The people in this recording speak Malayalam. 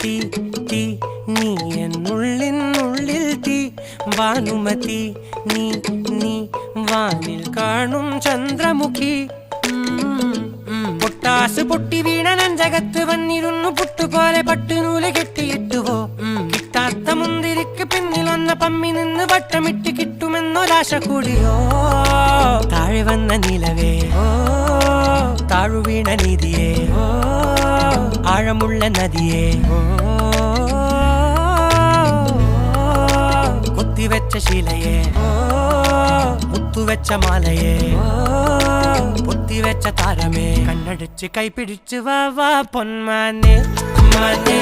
തീ തീ നീ എന്നുള്ളിനുള്ളിൽ തീ ഭാനുമതി നീ നീ വാനിൽ കാണും ചന്ദ്രമുഖി പൊട്ടാസ് പൊട്ടി വീണ നെഞ്ചകത്ത് വന്നിരുന്നു പുട്ടുപോലെ പട്ടുനൂല് കെട്ടിയിട്ടുവോ കിട്ടാത്ത മുന്തിരിക്ക് പിന്നിൽ വന്ന പമ്മി നിന്ന് വട്ടമിട്ട് കിട്ടുമെന്നൊരാശ കൂടിയോ താഴെ വന്ന നിലവേ ഓ താഴു വീണ നിധിയേ ഓ ആഴമുള്ള നദിയേ ഓ കൊത്തിവെച്ച ശിലയേ ഓ മുത്തുവെച്ച മാലയേ പൊത്തിവെച്ച താരമേ കണ്ണടിച്ച് കൈപിടിച്ച് വാ വാ പൊന്മാനെ മാനേ